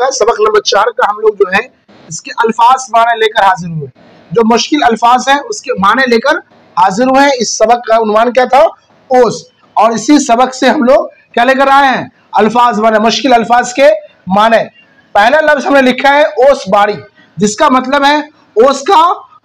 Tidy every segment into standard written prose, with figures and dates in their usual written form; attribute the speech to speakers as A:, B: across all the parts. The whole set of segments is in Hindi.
A: का सबक नंबर 4 का हम लोग जो है इसके अल्फाज माने लेकर हाजिर हुए। जो मुश्किल अल्फाज हैं उसके माने लेकर हाजिर हुए हैं। इस सबक का उन्वान क्या था? ओस। और इसी सबक से हम लोग क्या लेकर आए हैं? अल्फाज माने, मुश्किल अल्फाज के माने। पहला लफ्ज हमने लिखा है ओस बारी, जिसका मतलब है ओस का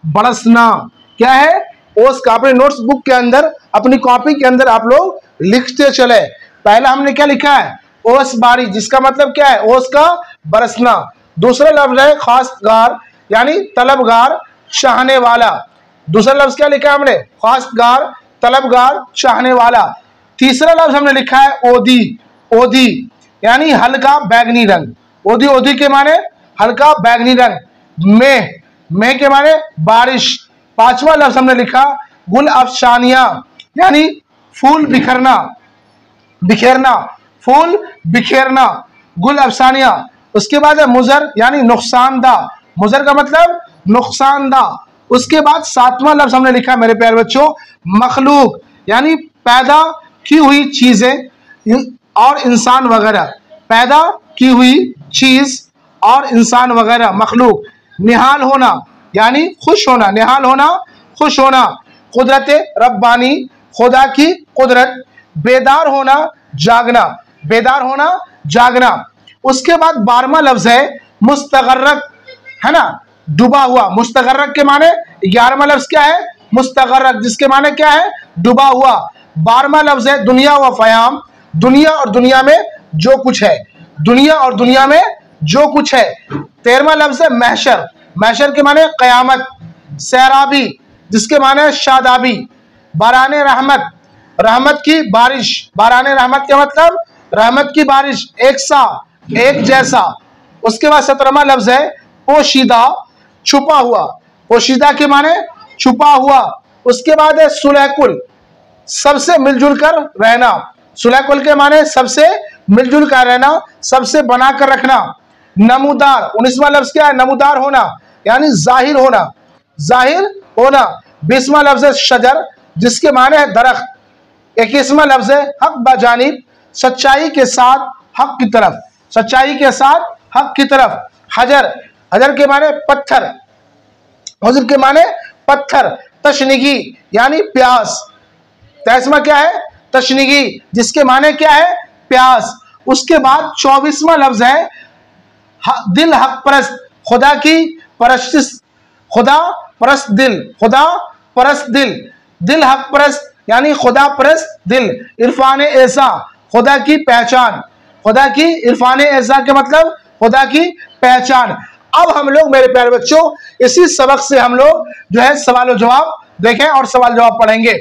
A: बरसना। क्या है? ओस का। अपने नोट्स बुक के अंदर, अपनी कॉपी के अंदर आप लोग लिखते चले। पहला हमने क्या लिखा है? ओस बारी, जिसका मतलब क्या है? ओस का बरसना। दूसरा लफ्ज है खासगार, यानी तलबगार, चाहने वाला। दूसरा लफ्ज क्या लिखा है हमने? खासगार, तलबगार, चाहने वाला। तीसरा लफ्ज हमने लिखा है ओदी। ओदी यानी हल्का बैगनी रंग। ओदी, ओदी के माने हल्का बैगनी रंग। मेह, मेह के माने बारिश। पांचवा लफ्ज हमने लिखा गुल अफसानिया, यानी फूल बिखरना, बिखेरना, फूल बिखेरना, गुल अफसानिया। उसके बाद है मुजर, यानी नुकसानदा। मुजर का मतलब नुकसानदा। उसके बाद सातवां लफ्ज हमने लिखा मेरे प्यारे बच्चों मखलूक, यानी पैदा की हुई चीजें और इंसान वगैरह। पैदा की हुई चीज और इंसान वगैरह, मखलूक। निहाल होना, यानी खुश होना, निहाल होना, खुश होना। कुदरत रब्बानी, खुदा की कुदरत। बेदार होना, जागना, बेदार होना, जागना। उसके बाद 12वां लफ्ज है मुस्तगर्रक, है ना, डूबा हुआ। मुस्तगर्रक के माने 11वां लफ्ज क्या है? मुस्तगर्रक, जिसके माने क्या है? डूबा हुआ। 12वां लफ्ज है दुनिया व फयाम, दुनिया और दुनिया में जो कुछ है, दुनिया और दुनिया में जो कुछ है। 13वां लफ्ज है महशर, महशर के माने कयामत। सैराबी, जिसके माने शादाबी। बाराने रहमत, रहमत की बारिश। बाराने रहमत का मतलब रहमत की बारिश, एक सा, एक जैसा। उसके बाद 17वां लफ्ज है पोशीदा, छुपा हुआ। पोशीदा के माने छुपा हुआ। उसके बाद है सुलहकुल, सबसे मिलजुल कर रहना। सुलहकुल के माने सबसे मिलजुल कर रहना, सबसे बनाकर रखना। नमूदार, 19वां लफ्ज क्या है? नमूदार होना, यानी जाहिर होना, जाहिर होना। 20वां लफ्ज है शजर, जिसके माने है दरख्त। 21वां लफ्ज है हक बजानिब, सच्चाई के साथ हक की तरफ, सच्चाई के साथ हक की तरफ। हजर, हजर के माने पत्थर, हजर के माने पत्थर। तशनिगी यानी प्यास। 23वां क्या है? तशनिगी, जिसके माने क्या है? प्यास। उसके बाद 24वां लफ्ज है दिल हक परस्त, खुदा की परस्तिश, खुदा परस्त दिल, खुदा परस्त दिल। दिल हक परस्त यानी खुदा परस्त दिल। इरफान ऐसा, खुदा की पहचान, खुदा की, इरफान ऐसा के मतलब खुदा की पहचान। अब हम लोग मेरे प्यारे बच्चों इसी सबक से हम लोग जो है सवाल और जवाब देखें और सवाल जवाब पढ़ेंगे।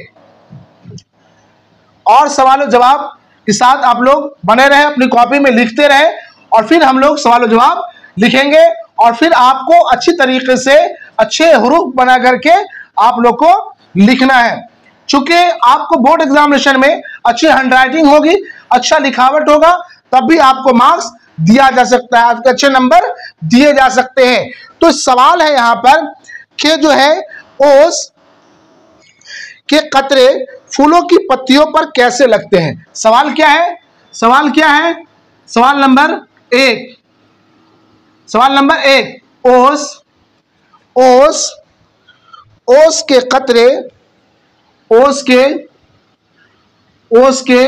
A: और सवाल और जवाब के साथ आप लोग बने रहे, अपनी कॉपी में लिखते रहे, और फिर हम लोग सवाल और जवाब लिखेंगे। और फिर आपको अच्छी तरीके से अच्छे हुरूफ बना करके आप लोग को लिखना है। चूंकि आपको बोर्ड एग्जामिनेशन में अच्छी हैंडराइटिंग होगी, अच्छा लिखावट होगा, तब भी आपको मार्क्स दिया जा सकता है, आपके अच्छे नंबर दिए जा सकते हैं। तो सवाल है यहाँ पर कि जो है ओस के कतरे फूलों की पत्तियों पर कैसे लगते हैं। सवाल क्या है? सवाल क्या है? सवाल नंबर 1, सवाल नंबर 1, ओस, ओस, ओस के कतरे, ओस के, ओस के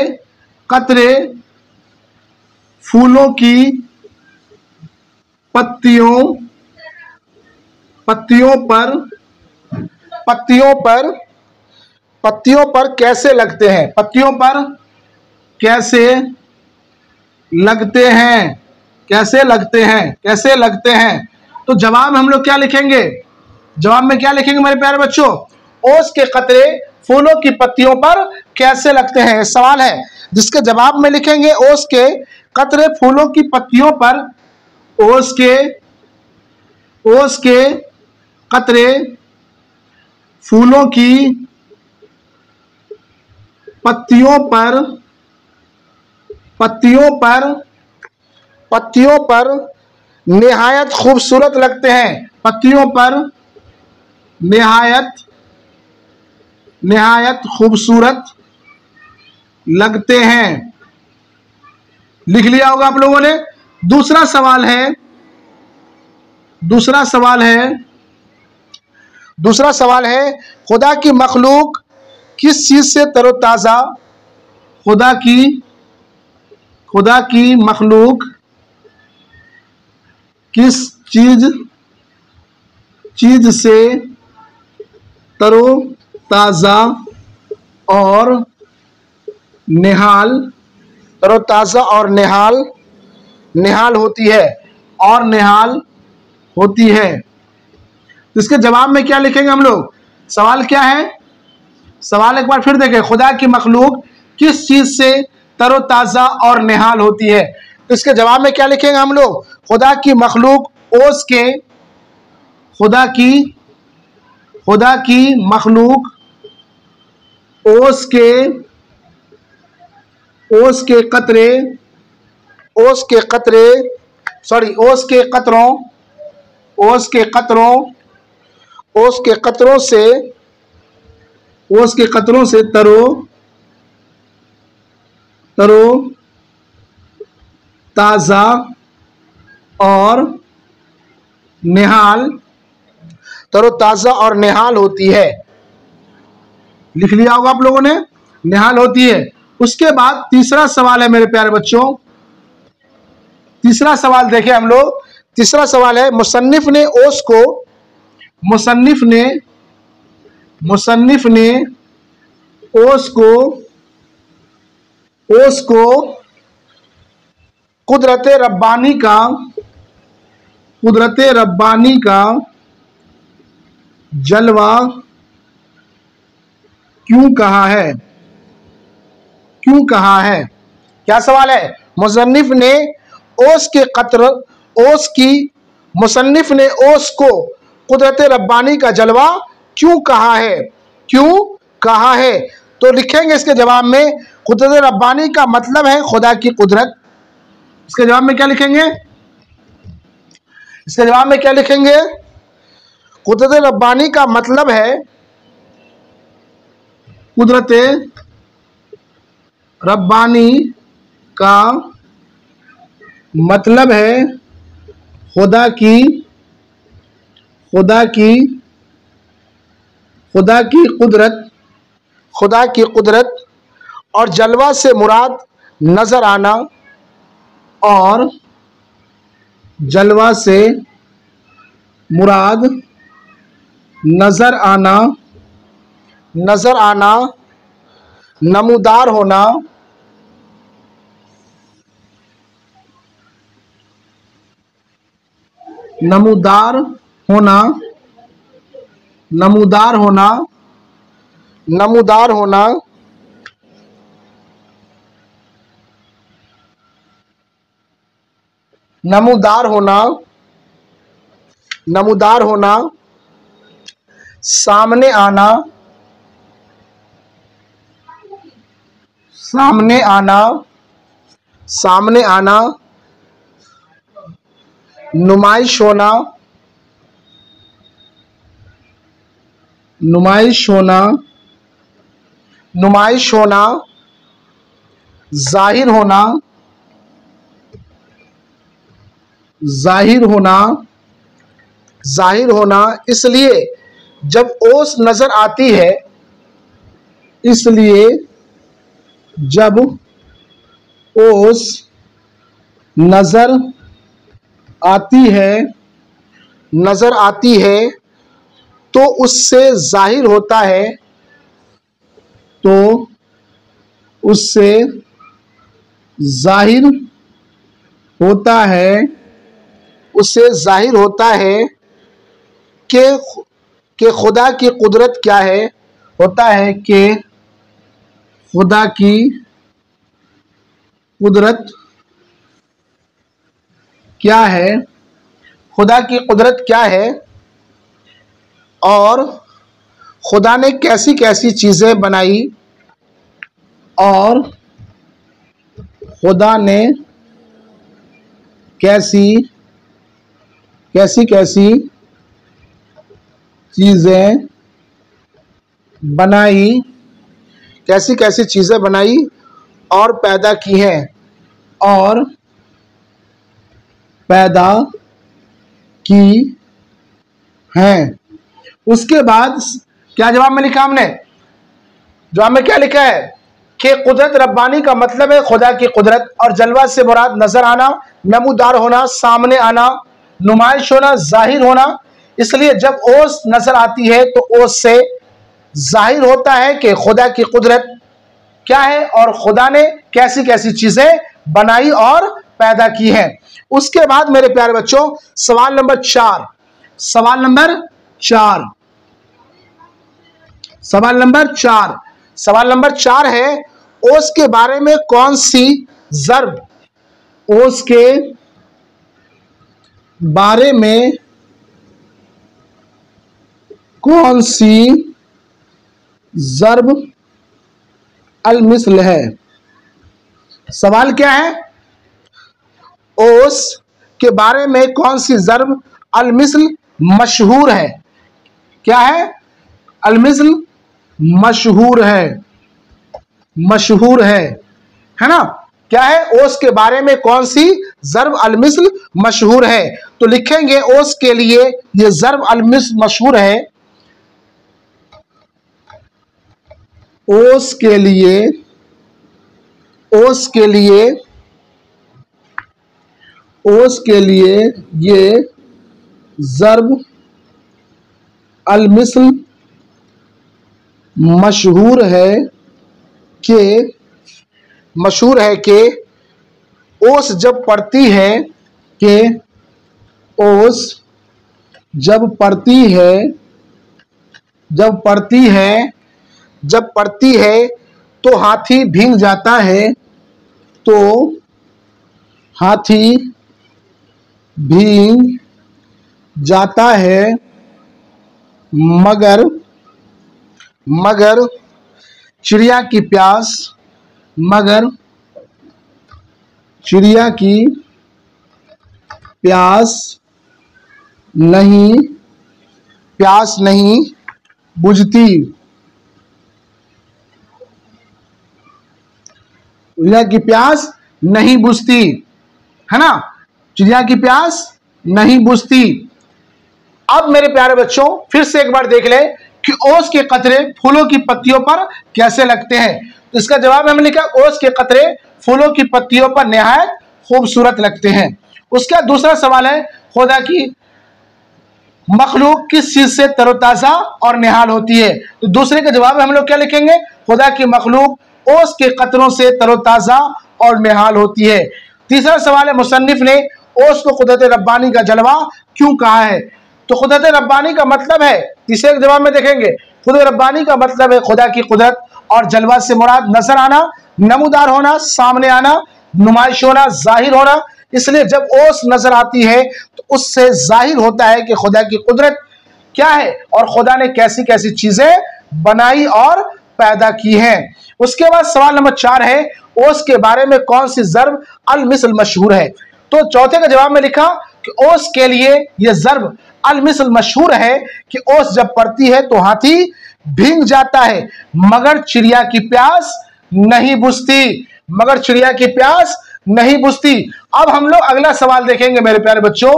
A: कतरे फूलों की पत्तियों, पत्तियों पर, पत्तियों पर, पत्तियों पर कैसे लगते हैं, पत्तियों पर कैसे लगते हैं, कैसे लगते हैं, कैसे लगते हैं। तो जवाब में हम लोग क्या लिखेंगे? जवाब में क्या लिखेंगे मेरे प्यारे बच्चों? ओस के कतरे फूलों की पत्तियों पर कैसे लगते हैं, सवाल है, जिसके जवाब में लिखेंगे ओस के कतरे फूलों की पत्तियों पर, ओस के, ओस के कतरे फूलों की पत्तियों पर, पत्तियों पर, पत्तियों पर निहायत खूबसूरत लगते हैं, पत्तियों पर निहायत, निहायत खूबसूरत लगते हैं। लिख लिया होगा आप लोगों ने। दूसरा सवाल है खुदा की मखलूक किस चीज से तरोताजा, खुदा की मखलूक किस चीज से तरोताजा और निहाल होती है। तो इसके जवाब में क्या लिखेंगे हम लोग? सवाल क्या है? सवाल एक बार फिर देखें, खुदा की मखलूक किस चीज से तरोताजा और निहाल होती है। तो इसके जवाब में क्या लिखेंगे हम लोग? खुदा की मखलूक ओस के कतरों से ताजा और निहाल होती है। लिख लिया होगा आप लोगों ने, निहाल होती है। उसके बाद तीसरा सवाल है मेरे प्यारे बच्चों, तीसरा सवाल देखें हम लोग। तीसरा सवाल है, मुसन्निफ ने ओस को कुदरत रब्बानी का जलवा क्यों कहा है? क्या सवाल है? मुसन्निफ ने ओस को कुदरत रब्बानी का जलवा क्यों कहा है? तो लिखेंगे इसके जवाब में, कुदरत रब्बानी का मतलब है खुदा की कुदरत। इसके जवाब में क्या लिखेंगे? कुदरत रब्बानी का मतलब है खुदा की कुदरत और जलवा से मुराद नजर आना, नमूदार होना, सामने आना, नुमाइश होना, जाहिर होना। इसलिए जब ओस नजर आती है तो उससे जाहिर होता है कि खुदा की कुदरत क्या है? खुदा की कुदरत क्या है और खुदा ने कैसी कैसी चीजें बनाई और खुदा ने कैसी चीजें बनाई और पैदा की हैं और पैदा की हैं। उसके बाद क्या जवाब में लिखा हमने? जवाब में क्या लिखा है कि कुदरत रब्बानी का मतलब है खुदा की कुदरत, और जलवा से मुराद नजर आना, नमूदार होना, सामने आना, नुमाइश होना, जाहिर होना। इसलिए जब ओस नजर आती है तो ओस से जाहिर होता है कि खुदा की कुदरत क्या है और खुदा ने कैसी कैसी चीजें बनाई और पैदा की हैं। उसके बाद मेरे प्यारे बच्चों सवाल नंबर 4, सवाल नंबर 4, सवाल नंबर 4, सवाल नंबर 4 है ओस के बारे में कौन सी ज़र्ब, ओस के बारे में कौन सी ज़र्ब अल-मिस्ल है। सवाल क्या है? ओस के बारे में कौन सी ज़र्ब अल-मिस्ल मशहूर है। क्या है? अल-मिस्ल मशहूर है, मशहूर है ना। क्या है? ओस के बारे में कौन सी ज़र्ब अल-मिस्ल मशहूर है। तो लिखेंगे ओस के लिए ये ज़र्ब अल-मिस्ल मशहूर है, ओस के लिए, ओस के लिए, ओस के लिए ये ज़र्ब अल-मिस्ल मशहूर है कि, मशहूर है कि ओस जब पड़ती है, कि ओस जब पड़ती है, जब पड़ती है, जब पड़ती है तो हाथी भीग जाता है, तो हाथी भीग जाता है, मगर, मगर चिड़िया की प्यास, मगर चिड़िया की प्यास नहीं, प्यास नहीं बुझती, चिड़िया की प्यास नहीं बुझती, है ना। चिड़िया की प्यास नहीं बुझती। अब मेरे प्यारे बच्चों फिर से एक बार देख ले कि ओस के कतरे फूलों की पत्तियों पर कैसे लगते हैं। तो इसका जवाब हमने लिखा ओस के कतरे फूलों की पत्तियों पर निहायत खूबसूरत लगते हैं। उसका दूसरा सवाल है खुदा की मखलूक किस चीज से तरोताजा और निहाल होती है। तो दूसरे के जवाब में हम लोग क्या लिखेंगे? खुदा की मखलूक ओस के कतरों से तरोताजा और निहाल होती है। तीसरा सवाल है मुसन्निफ ने ओस को कुदरत रब्बानी का जलवा क्यों कहा है। तो कुदरत रब्बानी का मतलब है, तीसरे के जवाब में देखेंगे, कुदरत रब्बानी का मतलब है खुदा की कुदरत, और जलवा से मुराद नजर आना, नमूदार होना, सामने आना, नुमाइश होना, जाहिर होना। इसलिए जब ओस नजर आती है तो उससे जाहिर होता है कि खुदा की कुदरत क्या है और खुदा ने कैसी कैसी चीजें बनाई और पैदा की हैं। उसके बाद सवाल नंबर 4 है ओस के बारे में कौन सी ज़र्ब अल-मिस्ल मशहूर है। तो चौथे का जवाब में लिखा कि ओस के लिए यह ज़र्ब अल-मिस्ल मशहूर है कि ओस जब पड़ती है तो हाथी भीग जाता है, मगर चिड़िया की प्यास नहीं बुझती, मगर चिड़िया की प्यास नहीं बुझती। अब हम लोग अगला सवाल देखेंगे मेरे प्यारे बच्चों।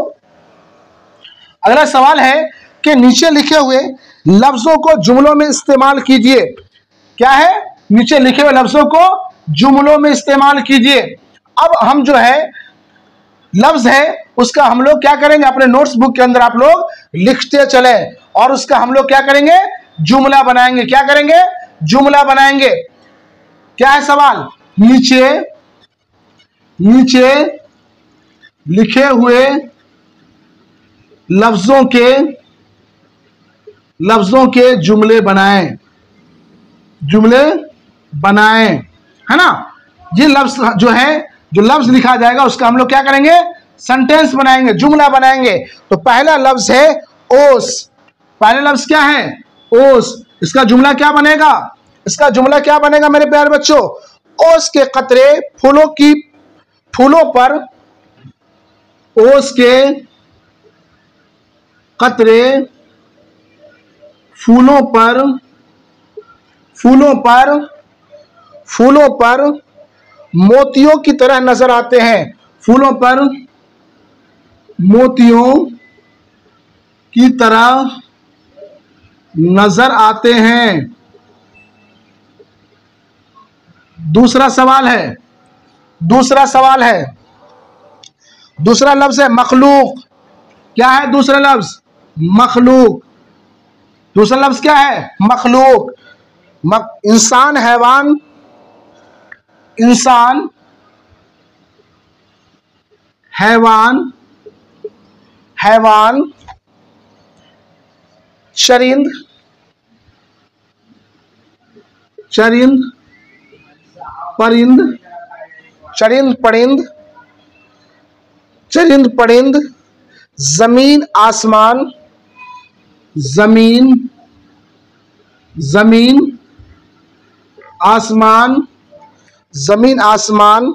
A: अगला सवाल है कि नीचे लिखे हुए लफ्जों को जुमलों में इस्तेमाल कीजिए। क्या है? नीचे लिखे हुए लफ्जों को जुमलों में इस्तेमाल कीजिए। अब हम जो है लफ्ज है उसका हम लोग क्या करेंगे, अपने नोट्स बुक के अंदर आप लोग लिखते चले और उसका हम लोग क्या करेंगे, जुमला बनाएंगे। क्या करेंगे? जुमला बनाएंगे। क्या है सवाल? नीचे, नीचे लिखे हुए लफ्जों के जुमले बनाएं, जुमले बनाएं, है ना। ये लफ्ज जो है, जो लफ्ज लिखा जाएगा उसका हम लोग क्या करेंगे, सेंटेंस बनाएंगे, जुमला बनाएंगे। तो पहला लफ्ज है ओस। पहला लफ्ज क्या है? ओस। इसका जुमला क्या बनेगा? इसका जुमला क्या बनेगा मेरे प्यारे बच्चों? ओस के कतरे फूलों पर, ओस के कतरे फूलों पर, फूलों पर, फूलों पर मोतियों की तरह नजर आते हैं। फूलों पर मोतियों की तरह नजर आते हैं। दूसरा सवाल है, दूसरा लफ्ज है मखलूक। क्या है दूसरा लफ्ज? मखलूक। दूसरा लफ्ज क्या है? मखलूक। इंसान, हैवान, चरिंद, परिंद, जमीन आसमान, जमीन आसमान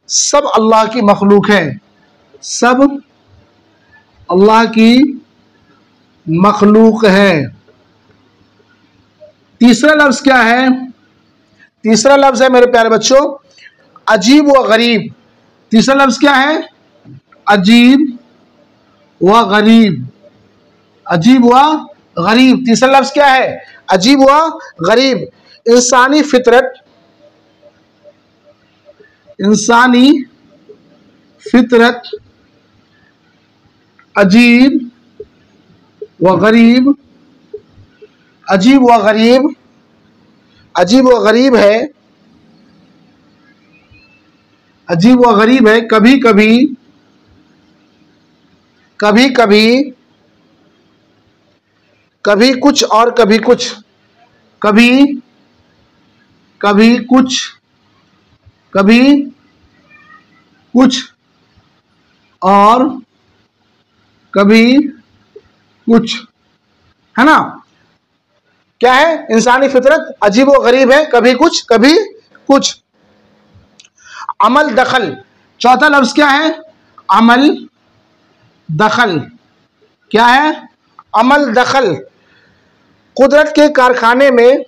A: सब अल्लाह की मखलूक है, सब अल्लाह की मखलूक है। तीसरा लफ्ज क्या है? तीसरा लफ्ज है मेरे प्यारे बच्चों अजीब व गरीब। तीसरा लफ्ज क्या है? अजीब व गरीब। अजीब व गरीब। तीसरा लफ्ज क्या है? अजीब व गरीब। इंसानी फितरत, अजीब व गरीब। अजीब व गरीब है। कभी कुछ और कभी कुछ, और कभी कुछ, है ना? क्या है? इंसानी फितरत अजीब व गरीब है, कभी कुछ। अमल दखल। चौथा लफ्ज क्या है? अमल दखल। क्या है? अमल दखल। कुदरत के कारखाने में,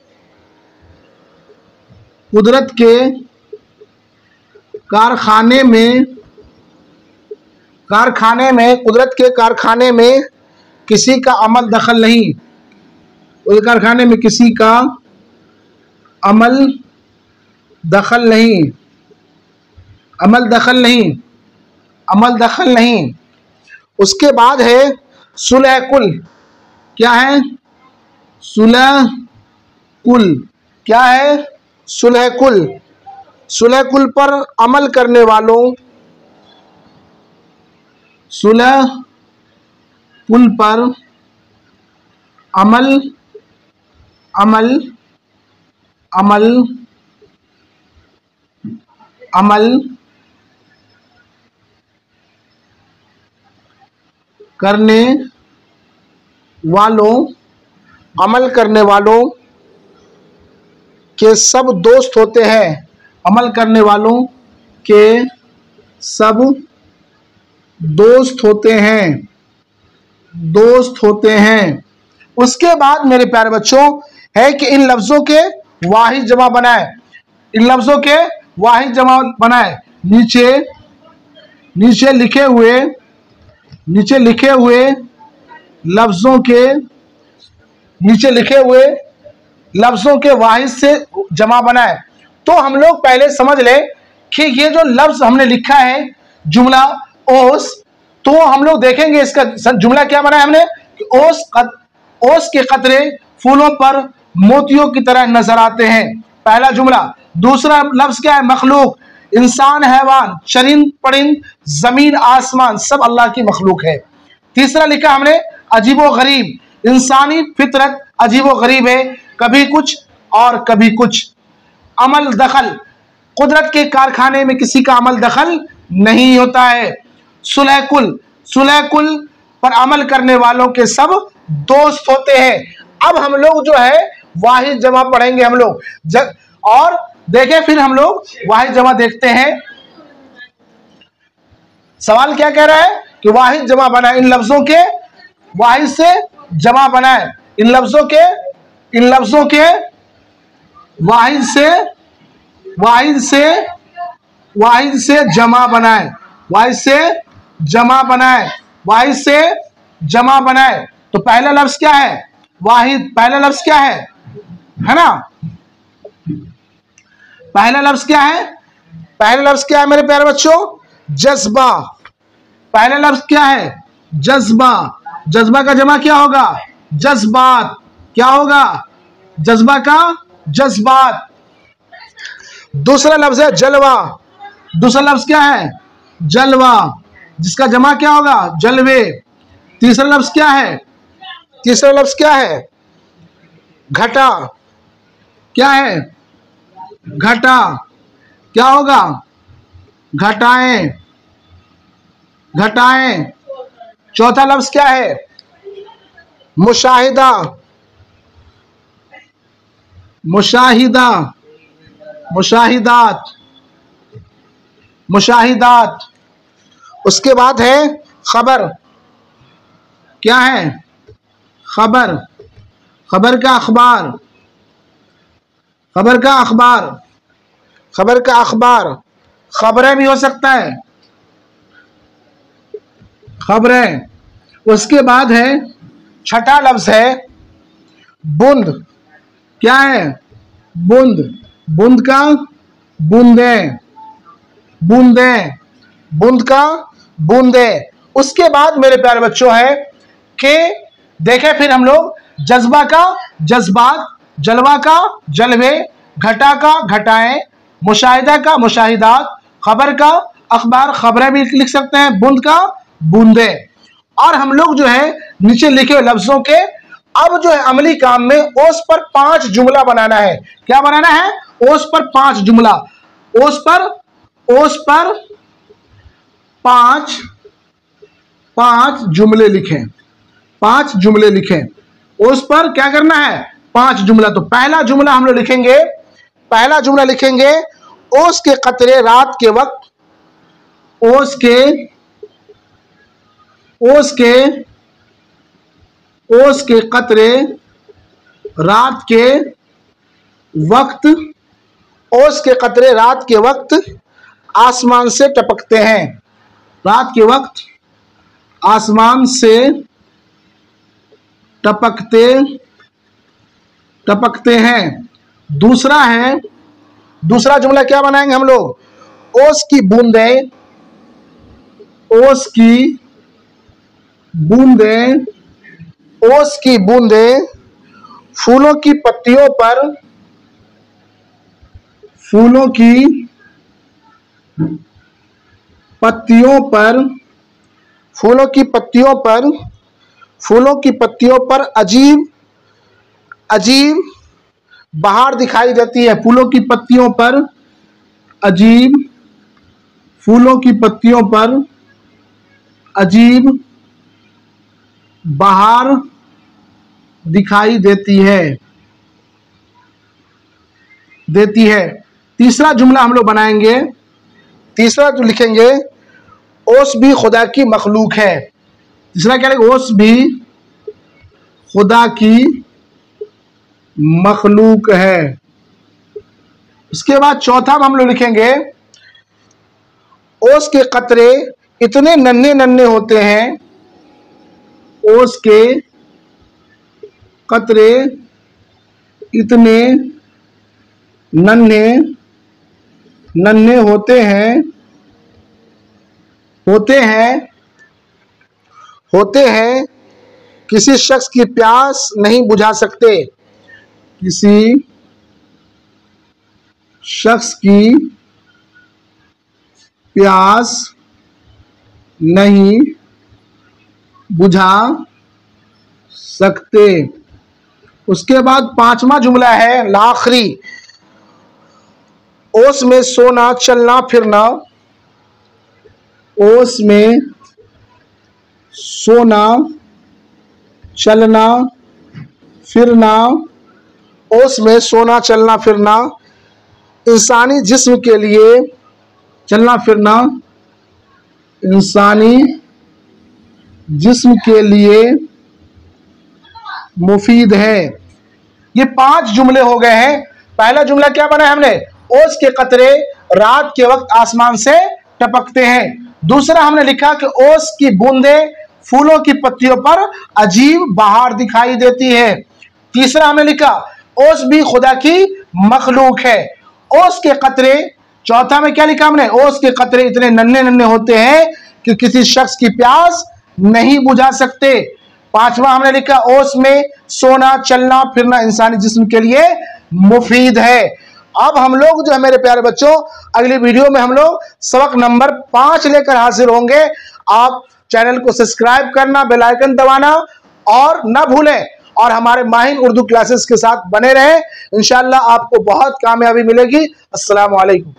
A: कुदरत के कारखाने में किसी का अमल दखल नहीं। उस कारखाने में किसी का अमल दखल नहीं। उसके बाद है सुलह कुल। क्या है? सुलह कुल पर अमल करने वालों, अमल करने वालों के सब दोस्त होते हैं। अमल करने वालों के सब दोस्त होते हैं। उसके बाद मेरे प्यारे बच्चों है कि इन लफ्जों के वाहिद जमा बनाए। नीचे लिखे हुए लफ्जों के वाहिद से जमा बनाए। तो हम लोग पहले समझ ले कि ये जो लफ्ज हमने लिखा है जुमला ओस, तो हम लोग देखेंगे इसका जुमला क्या बनाया हमने कि ओस के कतरे फूलों पर मोतियों की तरह नजर आते हैं, पहला जुमला। दूसरा लफ्ज क्या है? मखलूक। इंसान, हैवान, चरिंद, परिंद, जमीन, आसमान सब अल्लाह की मखलूक है। तीसरा लिखा हमने अजीबो गरीब। इंसानी फितरत अजीबो गरीब है, कभी कुछ और कभी कुछ। अमल दखल, कुदरत के कारखाने में किसी का अमल दखल नहीं होता है। सुलह कुल पर अमल करने वालों के सब दोस्त होते हैं। अब हम लोग जो है वाहिद जमा पढ़ेंगे हम लोग और देखें, फिर हम लोग वाहिद जमा देखते हैं। सवाल क्या कह रहा है कि वाहिद जमा बनाए, इन लफ्जों के वाहिद से जमा बनाए। इन लफ्जों के वाहिद से जमा बनाए। वाहिद से जमा बनाए, वाहिद से जमा बनाए। तो पहला लफ्ज क्या है? वाहिद। पहला लफ्ज क्या है ना? पहला लफ्ज क्या है? पहला लफ्ज क्या है मेरे प्यारे बच्चों? जज्बा। पहला लफ्ज क्या है? जज्बा। जज्बा का जमा क्या होगा? जज्बात। क्या होगा? जज्बा का जज्बात। दूसरा लफ्ज है जलवा। दूसरा लफ्ज क्या है? जलवा, जिसका जमा क्या होगा? जलवे। तीसरा लफ्ज क्या है? तीसरा लफ्ज क्या है? घटा। क्या है? घटा। क्या होगा? घटाएं। घटाएं। चौथा लफ्ज क्या है? मुशाहिदा। मुशाहिदा। मुशाहिदात। मुशाहिदात। उसके बाद है खबर। क्या है? खबर। खबर का अखबार। खबर का अखबार। खबर का अखबार। खबरें भी हो सकता है, खबरें। उसके बाद है छठा लफ्ज है बूंद। क्या है? बूंद। बूंद का बूंदे। बूंदे। बूंद का बूंदे। उसके बाद मेरे प्यारे बच्चों है कि देखें फिर हम लोग जज्बा का जज्बात, जलवा का जलवे, घटा का घटाएं, मुशाहिदा का मुशाहिदात, खबर का अखबार, खबरें भी लिख सकते हैं, बूंद का बूंदे। और हम लोग जो है नीचे लिखे हुए लफ्जों के अब जो है अमली काम में ओस पर 5 जुमला बनाना है। क्या बनाना है? ओस पर 5 जुमला। ओस पर 5 जुमले लिखें। 5 जुमले लिखें। ओस पर क्या करना है? 5 जुमला। तो पहला जुमला हम लोग लिखेंगे, पहला जुमला लिखेंगे ओस के कतरे रात के वक्त, ओस के कतरे रात के वक्त, ओस के कतरे रात के वक्त आसमान से टपकते हैं। रात के वक्त आसमान से टपकते हैं। दूसरा है, दूसरा जुमला क्या बनाएंगे हम लोग? ओस की बूंदें, ओस की बूंदें, ओस की बूंदें फूलों की पत्तियों पर, फूलों की पत्तियों पर, फूलों की पत्तियों पर, फूलों की पत्तियों पर अजीब अजीब बहार दिखाई देती है। फूलों की पत्तियों पर अजीब, फूलों की पत्तियों पर अजीब बहार दिखाई देती है। तीसरा जुमला हम लोग बनाएंगे, तीसरा जो लिखेंगे ओस भी खुदा की मखलूक है। तीसरा क्या लिखेंगे? ओस भी खुदा की मखलूक है। उसके बाद चौथा हम लोग लिखेंगे ओस के कतरे इतने नन्हे नन्हे होते हैं, ओस के कतरे इतने नन्हे नन्हे होते हैं किसी शख्स की प्यास नहीं बुझा सकते, किसी शख्स की प्यास नहीं बुझा सकते। उसके बाद पांचवा जुमला है आखिरी, ओस में सोना चलना फिरना, ओस में सोना चलना फिरना, ओस में सोना चलना फिरना इंसानी जिस्म के लिए, चलना फिरना इंसानी जिस्म के लिए मुफीद है। ये 5 जुमले हो गए हैं। पहला जुमला क्या बना है हमने? ओस के कतरे रात के वक्त आसमान से टपकते हैं। दूसरा हमने लिखा कि ओस की बूंदें फूलों की पत्तियों पर अजीब बहार दिखाई देती है। तीसरा हमने लिखा ओस भी खुदा की मखलूक है। ओस के कतरे, चौथा में क्या लिखा हमने, ओस के कतरे इतने नन्हे नन्हे होते हैं कि किसी शख्स की प्यास नहीं बुझा सकते। पांचवा हमने लिखा ओस में सोना चलना फिरना इंसानी जिस्म के लिए मुफीद है। अब हम लोग जो है मेरे प्यारे बच्चों, अगली वीडियो में हम लोग सबक नंबर 5 लेकर हाजिर होंगे। आप चैनल को सब्सक्राइब करना, बेल आइकन दबाना और ना भूलें, और हमारे माहिर उर्दू क्लासेस के साथ बने रहें। इंशाअल्लाह आपको बहुत कामयाबी मिलेगी। अस्सलाम वालेकुम।